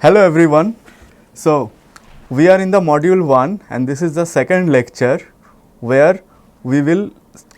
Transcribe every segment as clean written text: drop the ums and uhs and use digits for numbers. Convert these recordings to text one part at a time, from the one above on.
Hello everyone. So, we are in the module 1 and this is the second lecture where we will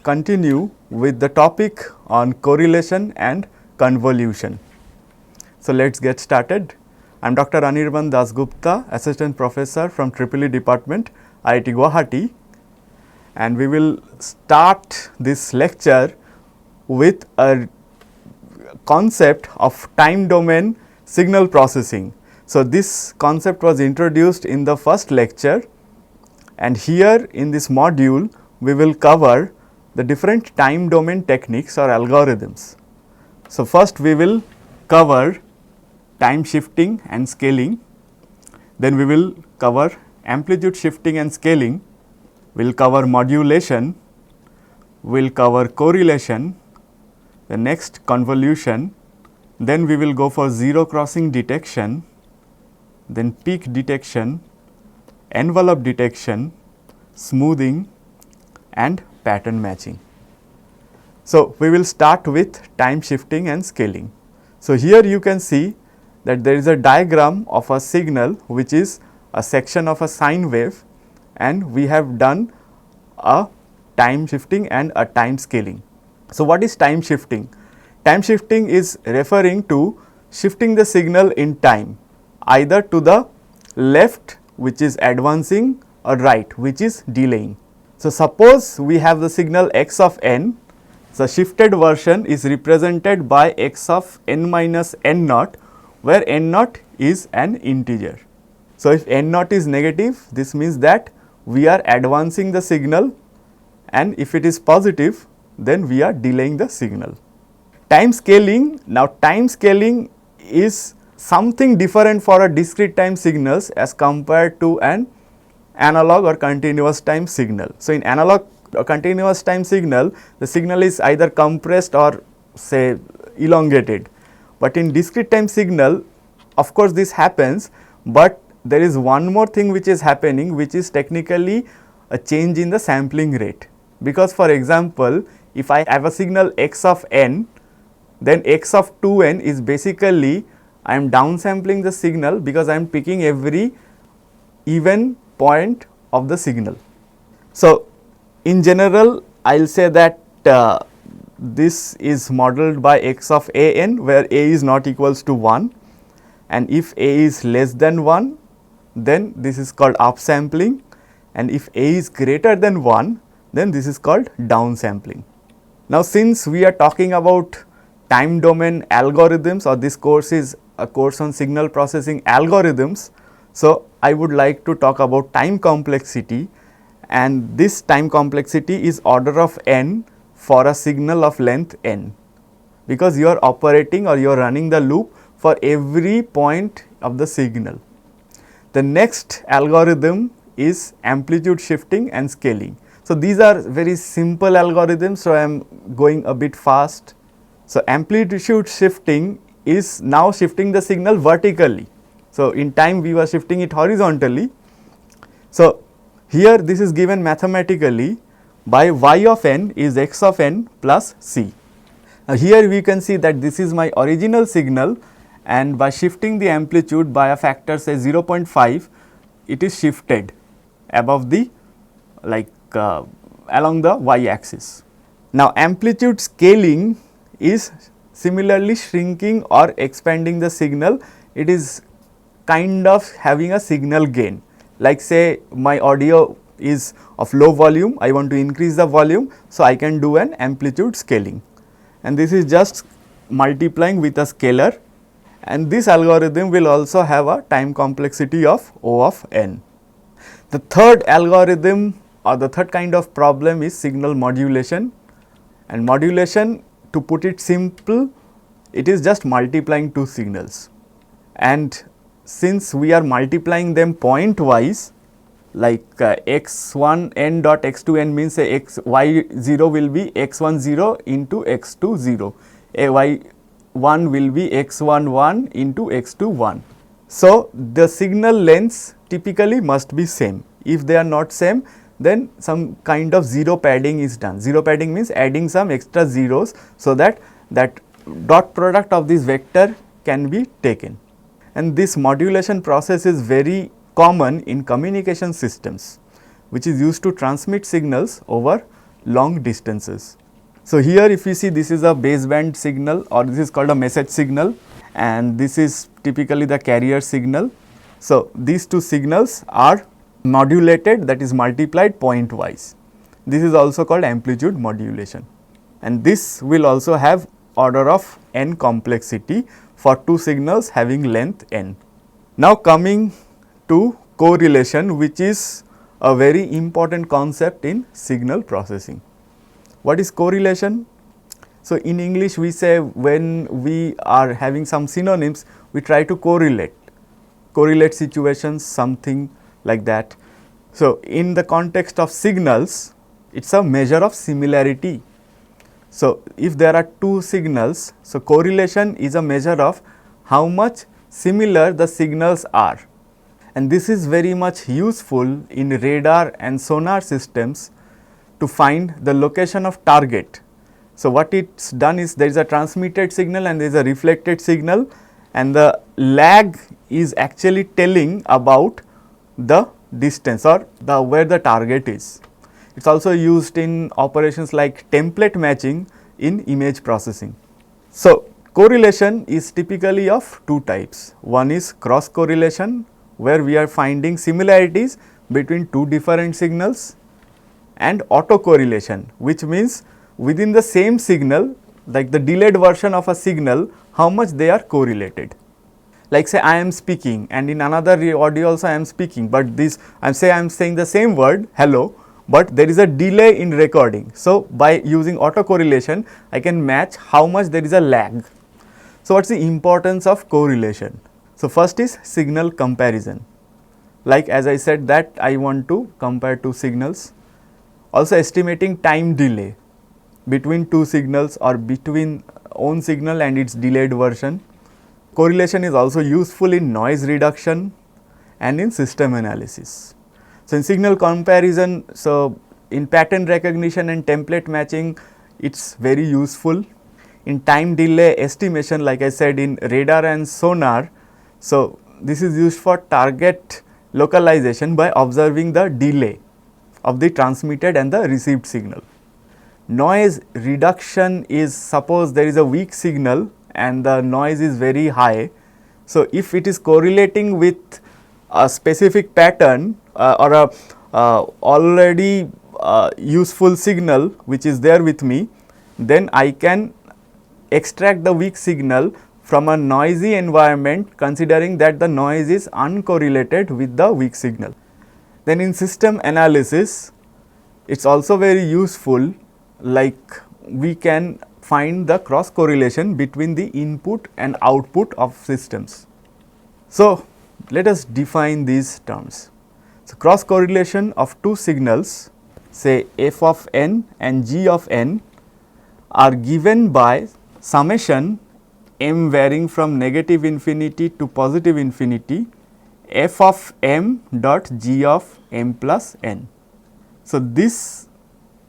continue with the topic on correlation and convolution. So, let us get started. I am Dr. Anirban Dasgupta, Assistant Professor from EEE Department, IIT Guwahati, and we will start this lecture with a concept of time domain signal processing. So, this concept was introduced in the first lecture, and here in this module we will cover the different time domain techniques or algorithms. So, first we will cover time shifting and scaling, then we will cover amplitude shifting and scaling, we will cover modulation, we will cover correlation, the next convolution, then we will go for zero crossing detection, then peak detection, envelope detection, smoothing and pattern matching. So, we will start with time shifting and scaling. So, here you can see that there is a diagram of a signal which is a section of a sine wave, and we have done a time shifting and a time scaling. So, what is time shifting? Time shifting is referring to shifting the signal in time, either to the left, which is advancing, or right, which is delaying. So, suppose we have the signal x of n, the shifted version is represented by x of n minus n naught, where n naught is an integer. So, if n naught is negative, this means that we are advancing the signal, and if it is positive, then we are delaying the signal. Time scaling, now time scaling is something different for a discrete time signals as compared to an analog or continuous time signal. So, in analog or continuous time signal, the signal is either compressed or say elongated, but in discrete time signal, of course this happens, but there is one more thing which is happening, which is technically a change in the sampling rate. Because for example, if I have a signal x of n, then x of 2n is basically I am downsampling the signal because I am picking every even point of the signal. So, in general I will say that this is modeled by x of a n, where a is not equals to 1, and if a is less than 1, then this is called upsampling, and if a is greater than 1, then this is called downsampling. Now, since we are talking about time domain algorithms, or this course is a course on signal processing algorithms, so I would like to talk about time complexity, and this time complexity is order of n for a signal of length n, because you are operating or you are running the loop for every point of the signal. The next algorithm is amplitude shifting and scaling. So, these are very simple algorithms, so I am going a bit fast. So, amplitude shifting is now shifting the signal vertically. So, in time we were shifting it horizontally. So, here this is given mathematically by y of n is x of n plus c. Now, here we can see that this is my original signal, and by shifting the amplitude by a factor say 0.5, it is shifted above the along the y axis. Now, amplitude scaling is similarly shrinking or expanding the signal. It is kind of having a signal gain, like say my audio is of low volume, I want to increase the volume, so I can do an amplitude scaling, and this is just multiplying with a scalar, and this algorithm will also have a time complexity of O of n. The third algorithm or the third kind of problem is signal modulation, and modulation, to put it simple, it is just multiplying two signals, and since we are multiplying them point wise, like x1 n dot x2 n means y0 will be x10 into x20, y1 will be x11 into x21. So, the signal lengths typically must be same. If they are not same, then some kind of zero padding is done. Zero padding means adding some extra zeros, so that dot product of this vector can be taken. and this modulation process is very common in communication systems, which is used to transmit signals over long distances. So, here if you see, this is a baseband signal, or this is called a message signal, and this is typically the carrier signal. So, these two signals are modulated, that is multiplied pointwise. This is also called amplitude modulation, and this will also have order of n complexity for two signals having length n. Now, coming to correlation, which is a very important concept in signal processing. What is correlation? So, in English we say when we are having some synonyms, we try to correlate situations, something like that. So, in the context of signals, it is a measure of similarity. So, if there are two signals, so correlation is a measure of how much similar the signals are, and this is very much useful in radar and sonar systems to find the location of target. So, what it's done is there is a transmitted signal and there is a reflected signal, and the lag is actually telling about the distance or where the target is. It is also used in operations like template matching in image processing. So, correlation is typically of two types. One is cross correlation, where we are finding similarities between two different signals, and autocorrelation, which means within the same signal, like the delayed version of a signal, how much they are correlated. Like say I am speaking, and in another audio also I am speaking, but this I am saying the same word hello, but there is a delay in recording. So, by using autocorrelation I can match how much there is a lag. So, what is the importance of correlation? So, first is signal comparison, like as I said that I want to compare two signals. Also estimating time delay between two signals or between own signal and its delayed version. Correlation is also useful in noise reduction and in system analysis. So, in signal comparison, so in pattern recognition and template matching, it is very useful. In time delay estimation, like I said, in radar and sonar, so this is used for target localization by observing the delay of the transmitted and the received signal. Noise reduction is, suppose there is a weak signal and the noise is very high. So, if it is correlating with a specific pattern or a already useful signal which is there with me, then I can extract the weak signal from a noisy environment, considering that the noise is uncorrelated with the weak signal. Then in system analysis, it is also very useful, like we can find the cross correlation between the input and output of systems. So, let us define these terms. So, cross correlation of two signals, say f of n and g of n, are given by summation m varying from negative infinity to positive infinity f of m dot g of m plus n. So, this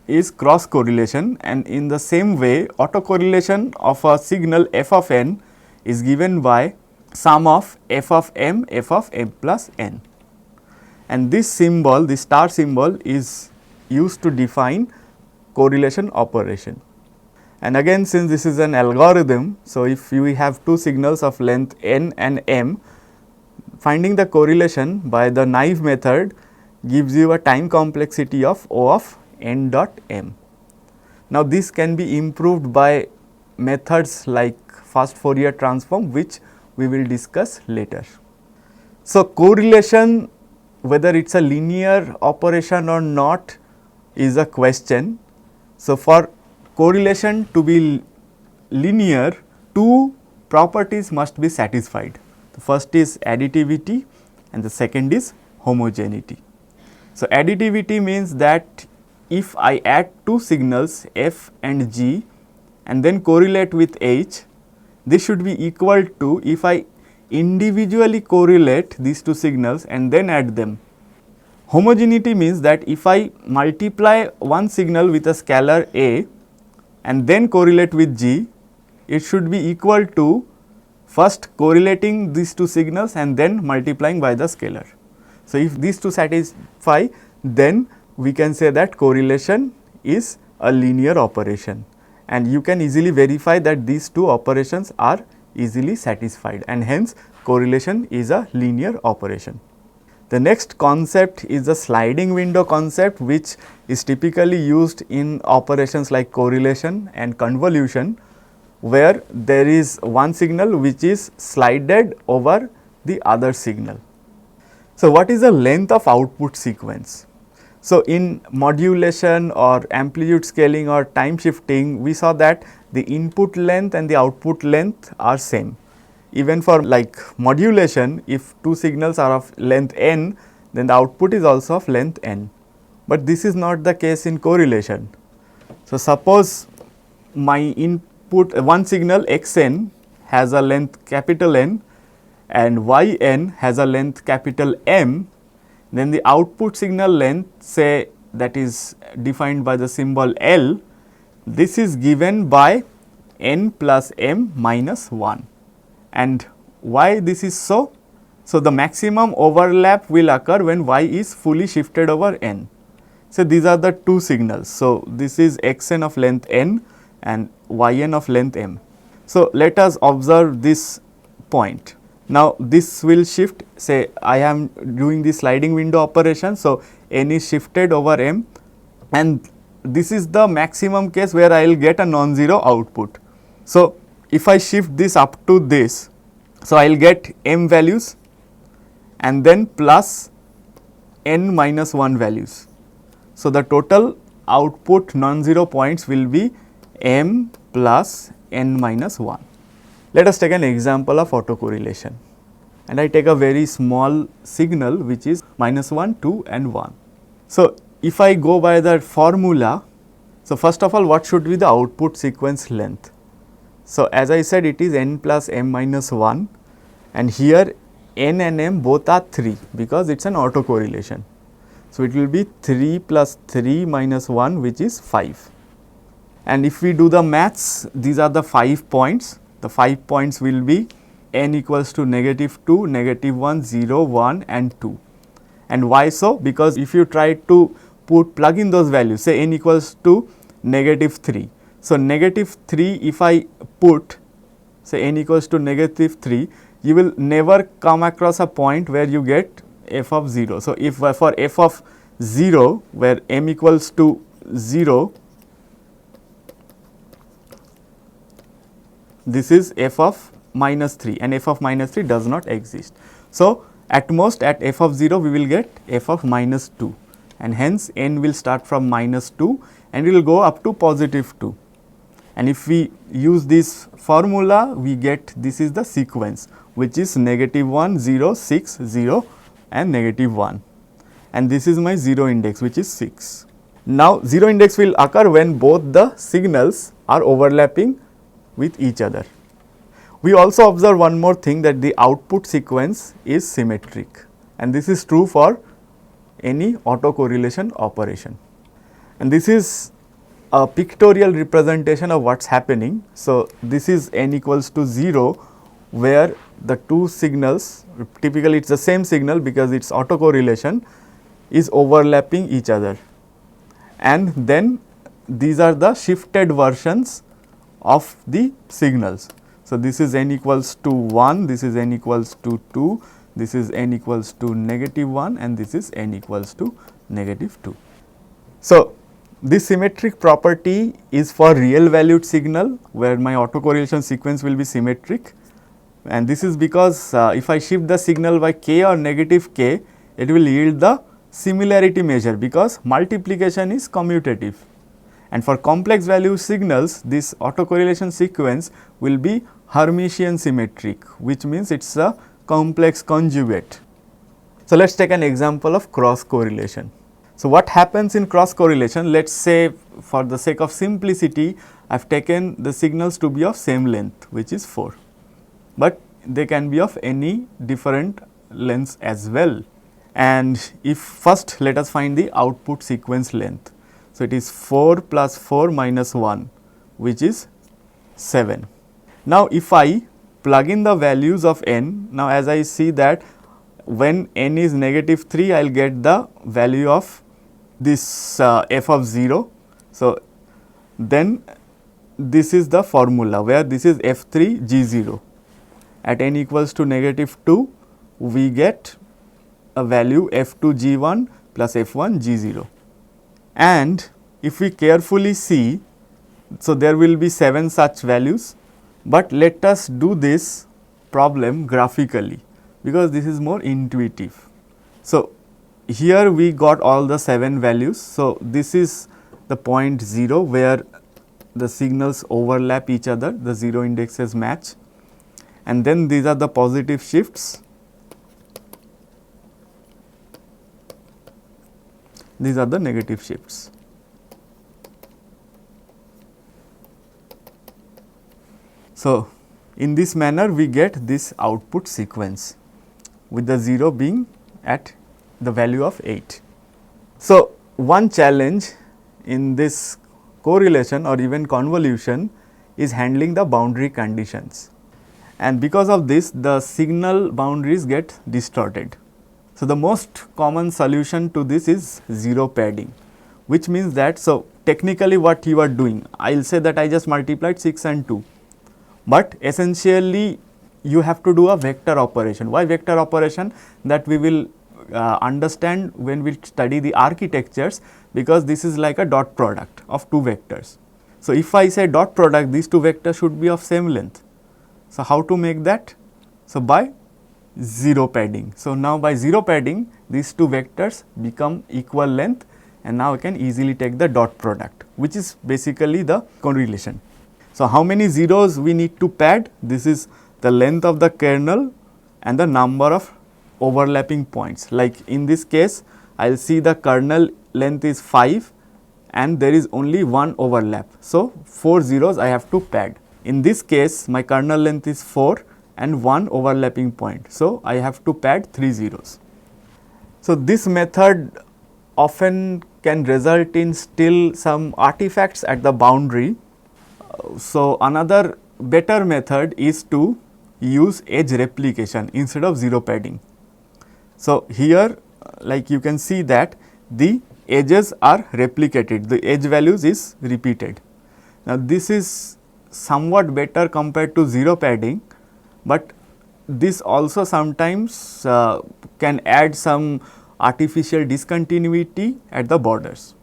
is cross correlation, and in the same way autocorrelation of a signal f of n is given by sum of f of m plus n, and this symbol, the star symbol, is used to define correlation operation. And again, since this is an algorithm, so if we have two signals of length n and m, finding the correlation by the naive method gives you a time complexity of O of n dot m. Now, this can be improved by methods like fast Fourier transform, which we will discuss later. So, correlation, whether it is a linear operation or not, is a question. So, for correlation to be linear, two properties must be satisfied. The first is additivity and the second is homogeneity. So, additivity means that if I add two signals f and g and then correlate with h, this should be equal to if I individually correlate these two signals and then add them. Homogeneity means that if I multiply one signal with a scalar a and then correlate with g, it should be equal to first correlating these two signals and then multiplying by the scalar. So, if these two satisfy, then we can say that correlation is a linear operation, and you can easily verify that these two operations are easily satisfied, and hence correlation is a linear operation. The next concept is the sliding window concept, which is typically used in operations like correlation and convolution, where there is one signal which is slided over the other signal. So, what is the length of output sequence? So, in modulation or amplitude scaling or time shifting, we saw that the input length and the output length are same. Even for like modulation, if two signals are of length n, then the output is also of length n. But this is not the case in correlation. So, suppose my input one signal x n has a length capital N and y n has a length capital M, then the output signal length, say, that is defined by the symbol L, this is given by n plus m minus 1. And why this is so? So, the maximum overlap will occur when y is fully shifted over n. So, these are the two signals. So, this is x n of length n and y n of length m. So, let us observe this point. Now, this will shift, say I am doing the sliding window operation. So, n is shifted over m, and this is the maximum case where I will get a non-zero output. So, if I shift this up to this, so I will get m values and then plus n minus 1 values. So, the total output non-zero points will be m plus n minus 1. Let us take an example of autocorrelation, and I take a very small signal which is minus 1, 2 and 1. So, if I go by the formula, so first of all, what should be the output sequence length? So, as I said, it is n plus m minus 1, and here n and m both are 3 because it is an autocorrelation. So, it will be 3 plus 3 minus 1, which is 5. And if we do the maths, these are the 5 points. The 5 points will be n equals to negative 2, negative 1, 0, 1 and 2. And why so? Because if you try to plug in those values, say n equals to negative 3. So, negative 3 if I put, say n equals to negative 3, you will never come across a point where you get f of 0. So, if for f of 0 where m equals to 0, this is f of minus 3, and f of minus 3 does not exist. So, at most at f of 0 we will get f of minus 2, and hence n will start from minus 2 and it will go up to positive 2. And if we use this formula, we get this is the sequence, which is negative 1, 0, 6, 0 and negative 1, and this is my 0 index, which is 6. Now, 0 index will occur when both the signals are overlapping with each other. We also observe one more thing, that the output sequence is symmetric, and this is true for any autocorrelation operation. And this is a pictorial representation of what is happening. So, this is n equals to 0, where the two signals, typically it is the same signal because it is autocorrelation, is overlapping each other, and then these are the shifted versions of the signals. So, this is n equals to 1, this is n equals to 2, this is n equals to negative 1 and this is n equals to negative 2. So, this symmetric property is for real valued signal, where my autocorrelation sequence will be symmetric, and this is because if I shift the signal by k or negative k, it will yield the similarity measure because multiplication is commutative. And for complex value signals, this autocorrelation sequence will be Hermitian symmetric, which means it is a complex conjugate. So, let us take an example of cross correlation. So, what happens in cross correlation? Let us say, for the sake of simplicity, I have taken the signals to be of same length, which is 4, but they can be of any different lengths as well. And if first let us find the output sequence length. So, it is 4 plus 4 minus 1, which is 7. Now, if I plug in the values of n. Now, as I see that when n is negative 3, I will get the value of this f of 0. So, then this is the formula where this is f3 g0. At n equals to negative 2, we get a value f2 g1 plus f1 g0. And if we carefully see, so there will be 7 such values, but let us do this problem graphically, because this is more intuitive. So, here we got all the 7 values. So, this is the point 0 where the signals overlap each other, the 0 indexes match, and then these are the positive shifts, these are the negative shifts. So, in this manner we get this output sequence with the 0 being at the value of 8. So, one challenge in this correlation or even convolution is handling the boundary conditions, and because of this the signal boundaries get distorted. So, the most common solution to this is zero padding, which means that, so technically what you are doing, I will say that I just multiplied 6 and 2, but essentially you have to do a vector operation. Why vector operation? That we will understand when we study the architectures, because this is like a dot product of two vectors. So, if I say dot product, these two vectors should be of same length. So, how to make that? So, by zero padding. So, now by zero padding these two vectors become equal length, and now I can easily take the dot product, which is basically the correlation. So, how many zeros we need to pad? This is the length of the kernel and the number of overlapping points. Like in this case, I will see the kernel length is 5 and there is only one overlap. So, 4 zeros I have to pad. In this case, my kernel length is 4 and one overlapping point. So, I have to pad 3 zeros. So, this method often can result in still some artifacts at the boundary. So, another better method is to use edge replication instead of zero padding. So, here like you can see that the edges are replicated, the edge values is repeated. Now, this is somewhat better compared to zero padding, but this also sometimes can add some artificial discontinuity at the borders.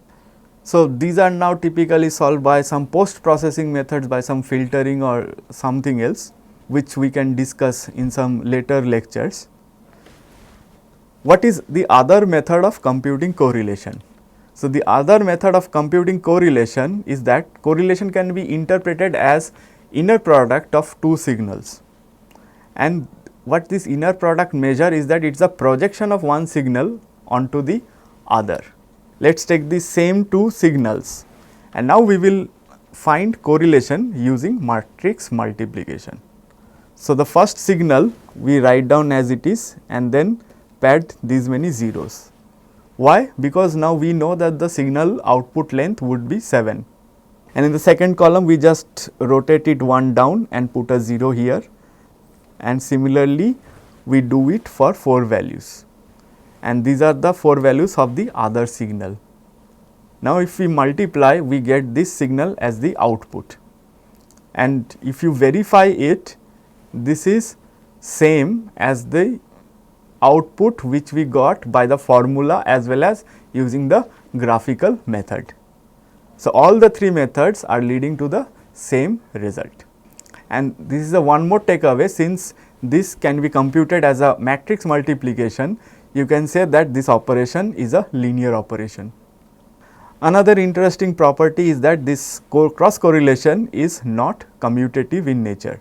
So, these are now typically solved by some post processing methods, by some filtering or something else, which we can discuss in some later lectures. What is the other method of computing correlation? So, the other method of computing correlation is that correlation can be interpreted as inner product of two signals, and what this inner product measure is that it is a projection of one signal onto the other. Let us take the same two signals, and now we will find correlation using matrix multiplication. So, the first signal we write down as it is and then pad these many zeros. Why? Because now we know that the signal output length would be 7, and in the second column we just rotate it one down and put a 0 here, and similarly we do it for 4 values, and these are the 4 values of the other signal. Now, if we multiply, we get this signal as the output, and if you verify it, this is same as the output which we got by the formula as well as using the graphical method. So, all the 3 methods are leading to the same result, and this is the one more takeaway. Since this can be computed as a matrix multiplication, you can say that this operation is a linear operation. Another interesting property is that this cross correlation is not commutative in nature.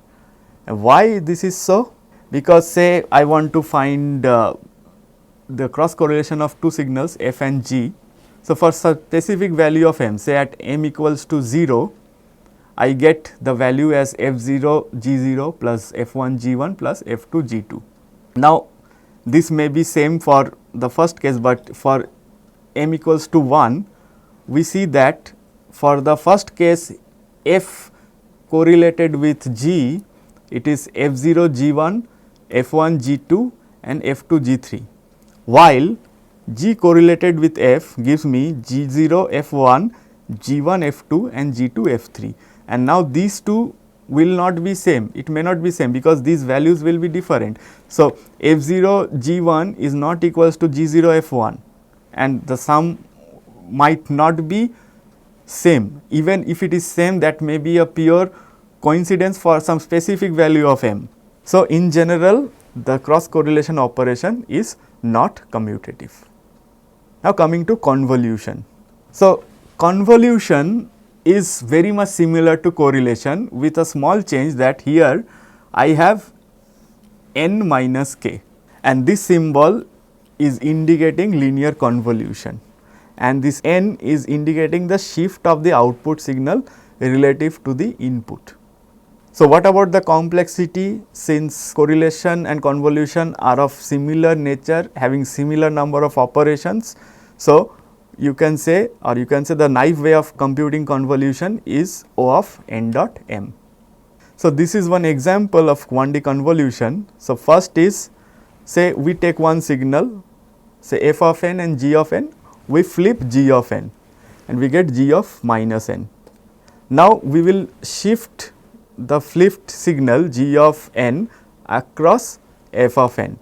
And why this is so? Because say I want to find the cross correlation of two signals f and g. So, for specific value of m, say at m equals to 0, I get the value as f0 g0 plus f1 g1 plus f2 g2. Now, this may be same for the first case, but for m equals to 1, we see that for the first case f correlated with g, it is F0 G1, F1 G2 and F2 G3, while G correlated with F gives me G0 F1, G1 F2 and G2 F3, and now these two will not be same, it may not be same because these values will be different. So, F0 G1 is not equals to G0 F1 and the sum might not be same. Even if it is same, that may be a pure coincidence for some specific value of m. So, in general the cross correlation operation is not commutative. Now, coming to convolution. So, convolution is very much similar to correlation with a small change that here I have n minus k, and this symbol is indicating linear convolution, and this n is indicating the shift of the output signal relative to the input. So, what about the complexity? Since correlation and convolution are of similar nature, having similar number of operations, so you can say, or you can say the naive way of computing convolution is O of n dot m. So, this is one example of 1D convolution. So, first is, say we take one signal, say f of n and g of n, we flip g of n and we get g of minus n. Now, we will shift the flipped signal g of n across f of n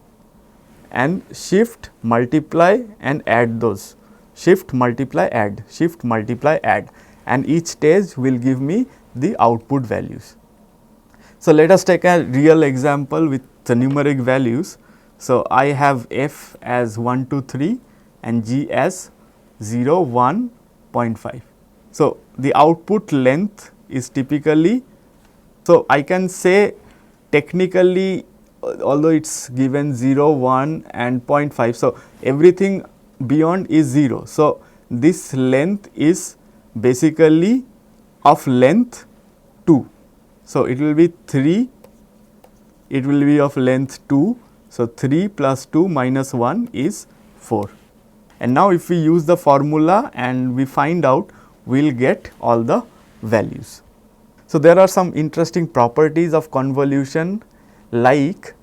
and shift, multiply and add those, shift, multiply, add, shift, multiply, add, and each stage will give me the output values. So, let us take a real example with the numeric values. So, I have f as 1, 2, 3 and g as 0, 1, 0.5. So, the output length is typically, so I can say technically, although it is given 0, 1 and 0.5. So, everything beyond is 0. So, this length is basically of length 2. So, it will be 3, it will be of length 2. So, 3 plus 2 minus 1 is 4. And now, if we use the formula and we find out, we will get all the values. So, there are some interesting properties of convolution, like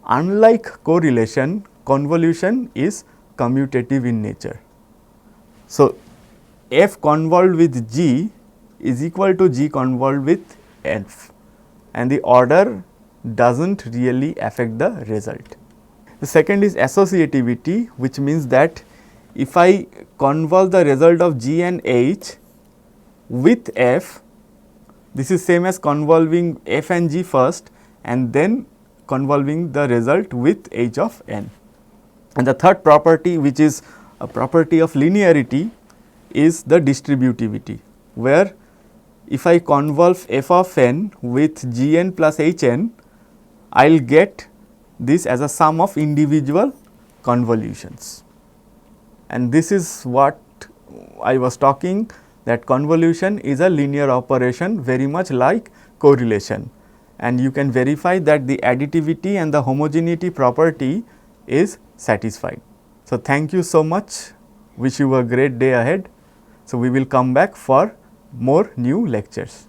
unlike correlation, convolution is commutative in nature. So, f convolved with g is equal to g convolved with f, and the order does not really affect the result. The second is associativity, which means that if I convolve the result of g and h with f, this is same as convolving f and g first and then convolving the result with h of n. And the third property, which is a property of linearity, is the distributivity, where if I convolve f of n with g n plus h n, I will get this as a sum of individual convolutions. And this is what I was talking, that convolution is a linear operation very much like correlation, and you can verify that the additivity and the homogeneity property is satisfied. So, thank you so much, wish you a great day ahead. So, we will come back for more new lectures.